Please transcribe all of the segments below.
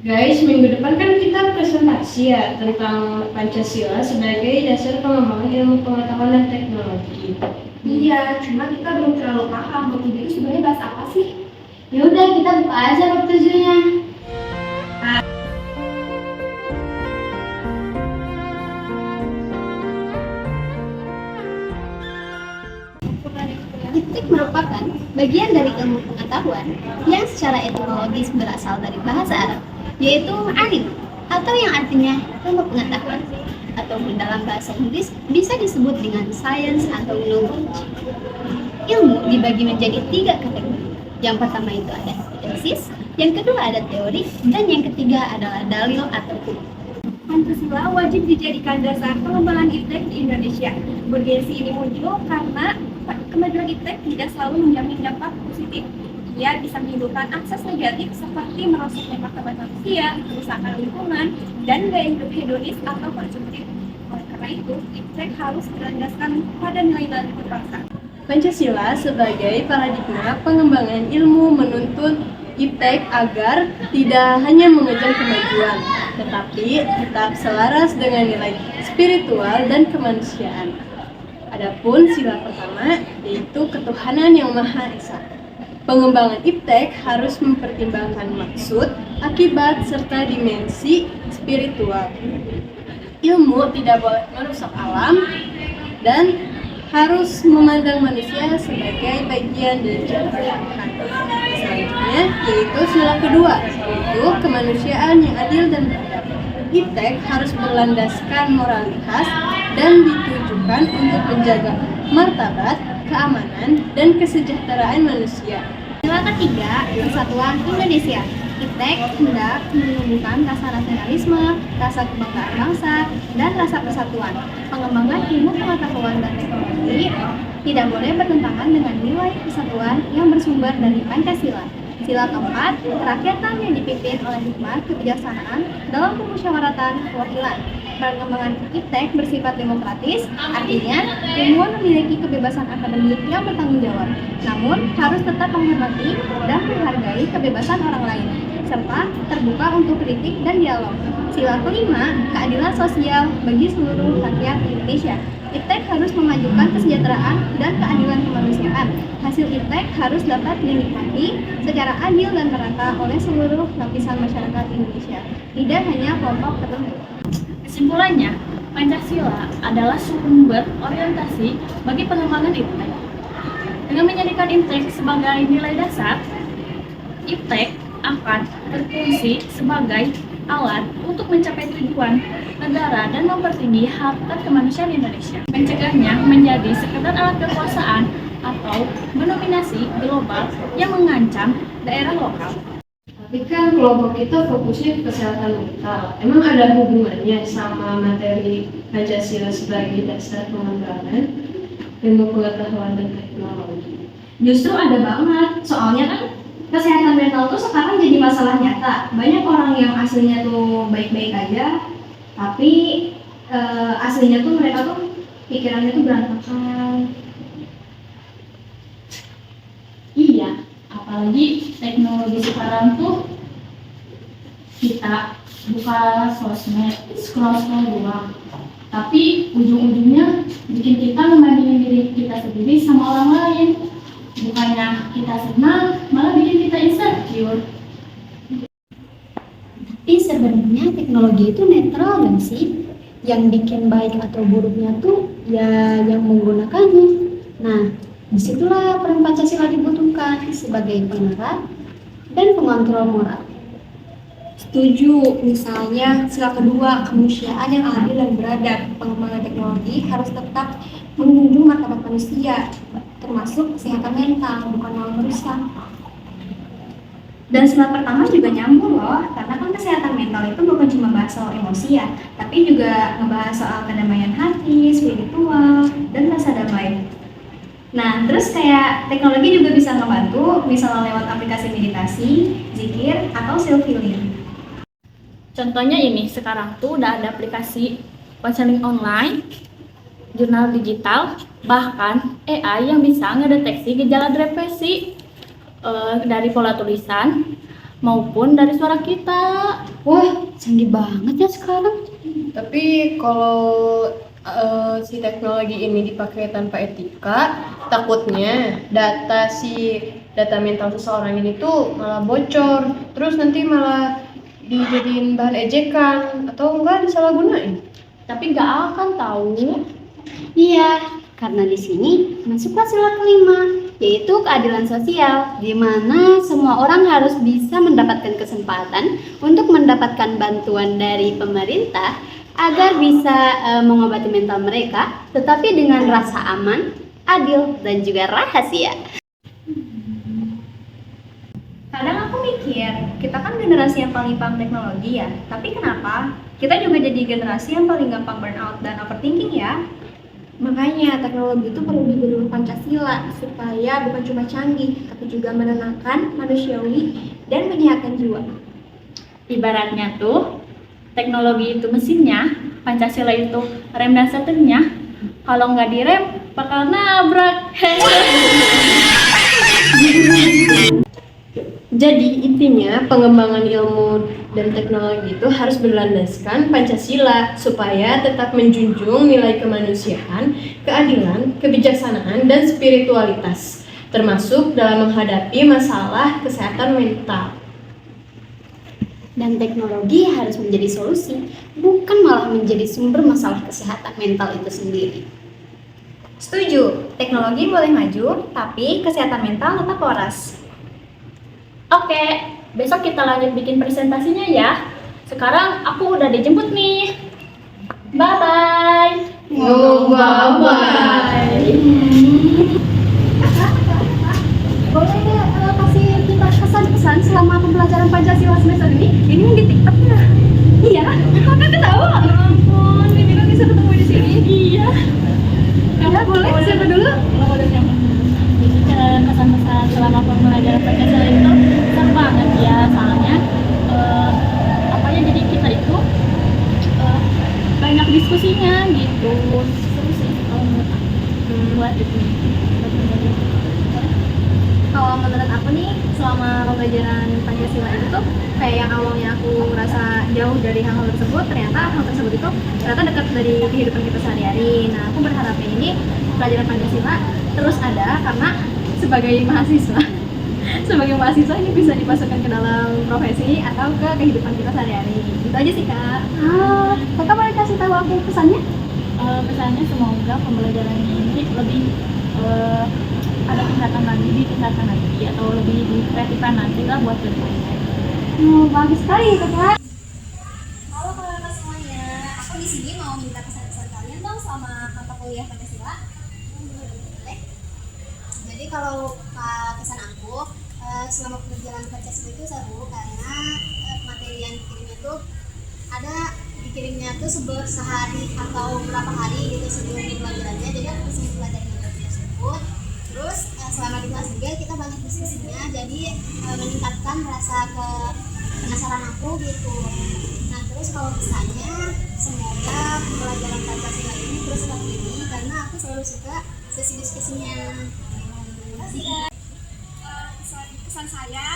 Guys, minggu depan kan kita presentasi ya tentang Pancasila sebagai dasar pengembangan ilmu pengetahuan dan teknologi. Iya, cuma kita belum terlalu paham waktu itu sebenarnya bahas apa sih? Ya udah kita buka aja bab 7-nya. Iptek merupakan bagian dari ilmu pengetahuan yang secara etimologis berasal dari bahasa Arab, yaitu ma'arif, atau yang artinya ilmu pengetahuan, atau dalam bahasa Inggris bisa disebut dengan science atau knowledge. Ilmu dibagi menjadi 3 kategori. Yang pertama itu ada hipotesis, yang kedua ada teori, dan yang ketiga adalah dalil atau bukti. Pancasila wajib dijadikan dasar pengembangan iptek di Indonesia. Urgensi ini muncul karena kemajuan iptek tidak selalu menjamin dampak positif. Ia bisa menimbulkan akses negatif seperti merosotnya martabat manusia, kerusakan lingkungan, dan gaya hidup hedonis atau konsumtif. Oleh karena itu, iptek harus berlandaskan pada nilai-nilai berbangsa. Pancasila sebagai paradigma pengembangan ilmu menuntut iptek agar tidak hanya mengejar kemajuan, tetapi tetap selaras dengan nilai spiritual dan kemanusiaan. Adapun sila pertama yaitu ketuhanan yang Maha Esa. Pengembangan iptek harus mempertimbangkan maksud, akibat, serta dimensi spiritual. Ilmu tidak boleh merusak alam dan harus memandang manusia sebagai bagian dari ciptaan Tuhan. Selanjutnya yaitu sila kedua, yaitu kemanusiaan yang adil dan beradab. Iptek harus berlandaskan moralitas dan ditujukan untuk menjaga martabat, keamanan, dan kesejahteraan manusia. Sila ketiga, persatuan Indonesia. Iptek hendak menumbuhkan rasa nasionalisme, rasa kebanggaan bangsa, dan rasa persatuan. Pengembangan ilmu pengetahuan dan teknologi tidak boleh bertentangan dengan nilai persatuan yang bersumber dari Pancasila. Sila keempat, kerakyatan yang dipimpin oleh hikmat kebijaksanaan dalam pemusyawaratan perwakilan. Pengembangan iptek bersifat demokratis, artinya ilmuwan memiliki kebebasan akademik yang bertanggung jawab, namun harus tetap menghormati dan menghargai kebebasan orang lain, serta terbuka untuk kritik dan dialog. Sila kelima, keadilan sosial bagi seluruh rakyat Indonesia. Iptek harus memajukan kesejahteraan dan keadilan kemanusiaan. Hasil iptek harus dapat dinikmati secara adil dan merata oleh seluruh lapisan masyarakat Indonesia, tidak hanya kelompok tertentu. Kesimpulannya, Pancasila adalah sumber orientasi bagi pengembangan iptek. Dengan menjadikan iptek sebagai nilai dasar, iptek akan berfungsi sebagai alat untuk mencapai tujuan negara dan mempertinggi harkat kemanusiaan Indonesia. Mencegahnya menjadi sekedar alat kekuasaan atau mendominasi global yang mengancam daerah lokal. Tapi kan kelompok kita fokusnya ke kesehatan mental. Emang ada hubungannya sama materi Pancasila sebagai dasar pengembangan ilmu pengetahuan dan teknologi? Justru ada banget, soalnya kan kesehatan mental tuh sekarang jadi masalah nyata. Banyak orang yang aslinya tuh baik-baik aja, tapi aslinya tuh mereka tuh pikirannya tuh berantakan. Iya, apalagi teknologi sekarang tuh kita buka sosmed, scroll-scroll doang. Tapi ujung-ujungnya bikin kita membandingin diri kita sendiri sama orang lain. Bukannya kita senang, malah bikin kita insecure. Tapi sebenarnya teknologi itu netral kan sih? Yang bikin baik atau buruknya tuh ya yang menggunakannya. Nah, disitulah peran Pancasila dibutuhkan sebagai pengarah dan pengontrol moral. Setuju, misalnya sila kedua, kemanusiaan yang adil dan beradab. Pengembangan teknologi harus tetap menjunjung martabat manusia, termasuk kesehatan mental, bukan malah merusak. Dan sila pertama juga nyambung loh, karena kan kesehatan mental itu bukan cuma bahas soal emosi ya, tapi juga ngebahas soal kedamaian hati, spiritual, dan rasa damai. Nah, terus kayak teknologi juga bisa ngebantu, misalnya lewat aplikasi meditasi, zikir, atau self healing. Contohnya ini, sekarang tuh udah ada aplikasi konseling online, jurnal digital, bahkan AI yang bisa ngedeteksi gejala depresi dari pola tulisan, maupun dari suara kita. Wah, canggih banget ya sekarang. Tapi kalau si teknologi ini dipakai tanpa etika, takutnya data mental seseorang ini tuh malah bocor, terus nanti malah dijadiin bahan ejekan atau enggak disalahgunain. Tapi nggak akan tahu. Iya, karena di sini masuklah sila kelima, yaitu keadilan sosial, di mana semua orang harus bisa mendapatkan kesempatan untuk mendapatkan bantuan dari pemerintah agar bisa mengobati mental mereka, tetapi dengan rasa aman, adil, dan juga rahasia. Kadang aku mikir, kita kan generasi yang paling paham teknologi ya, tapi kenapa kita juga jadi generasi yang paling gampang burnout dan overthinking ya? Makanya teknologi itu perlu diberi Pancasila supaya bukan cuma canggih, tapi juga menenangkan, manusiawi, dan menyehatkan jiwa. Ibaratnya tuh, teknologi itu mesinnya, Pancasila itu rem dan setirnya. Kalau nggak direm, bakal nabrak. Jadi intinya pengembangan ilmu dan teknologi itu harus berlandaskan Pancasila supaya tetap menjunjung nilai kemanusiaan, keadilan, kebijaksanaan, dan spiritualitas, termasuk dalam menghadapi masalah kesehatan mental. Dan teknologi harus menjadi solusi, bukan malah menjadi sumber masalah kesehatan mental itu sendiri. Setuju, teknologi boleh maju, tapi kesehatan mental tetap waras. Oke, besok kita lanjut bikin presentasinya ya. Sekarang aku udah dijemput nih. Bye-bye. Bye-bye. Boleh kasih kita pesan-pesan selama pembelajaran Pancasila semester ini? Ini di TikTok ya? Iya, kakak ketawa. Ya ampun, ini bisa ketemu di sini. Iya. Ya boleh, siapa dulu? Jadi kesan-kesan selama pembelajaran Pancasila itu seru banget ya, soalnya jadi kita itu banyak diskusinya gitu. Seru sih kalau menurut aku buat itu. Kalau menurut aku nih, selama pembelajaran Pancasila itu tuh kayak yang awalnya aku rasa jauh dari hal-hal tersebut, ternyata hal tersebut itu ternyata dekat dari kehidupan kita sehari-hari. Nah, aku berharapnya ini pelajaran Pancasila terus ada karena sebagai mahasiswa ini bisa dimasukkan ke dalam profesi atau ke kehidupan kita sehari-hari. Gitu aja sih, Kak. Kakak boleh kasih tahu aku pesannya? Pesannya semoga pembelajaran ini lebih ada tingkatan lagi atau lebih dikreatifkan nanti lah buat berkarya. Bagus sekali kakak. Halo kakak semuanya, aku di sini mau minta pesan-pesan kalian dong selama mata kuliah Pancasila. Boleh? Jadi kalau pesan aku selama pembelajaran Pancasila itu seru karena materi yang dikirimnya tuh sehari atau berapa hari gitu sebelum pembelajarannya, jadi aku bisa mempelajari materi tersebut. Terus selama di kelas juga kita banyak diskusinya, jadi meningkatkan rasa penasaran aku gitu. Nah terus kalau misalnya semoga pembelajaran Pancasila ini terus tetap ini karena aku selalu suka sesi diskusinya. Terima kasih. Pesan saya,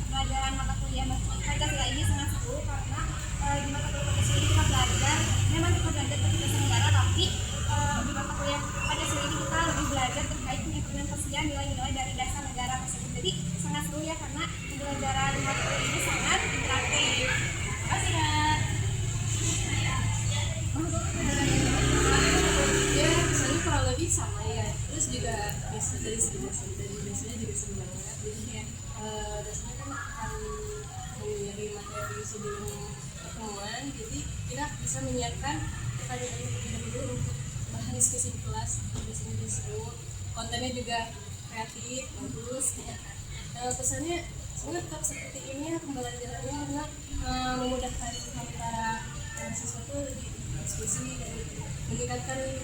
pembelajaran mata kuliah Pancasila ini sangat seru karena di mata kuliah Pancasila ini kita belajar, memang kita belajar tentang negara, tapi di mata kuliah Pancasila ini kita lebih belajar terkait pengimplementasian nilai-nilai dari dasar negara tersebut. Jadi sangat seru ya karena pembelajaran mata kuliah ini sangat interaktif. Terima kasih Kak. Ya, soalnya kurang lebih sama ya. Terus juga dari biasanya juga seru banget. Jadi kayak dasarnya kan akan menyiapkan materi sebelum pertemuan, jadi kita bisa menyiapkan pertanyaan dulu untuk bahan diskusi di kelas. Biasanya seru, kontennya juga kreatif, bagus. Pesannya semoga tetap seperti ini ya pembelajarannya, karena memudahkan antara siswa itu diskusi dan meningkatkan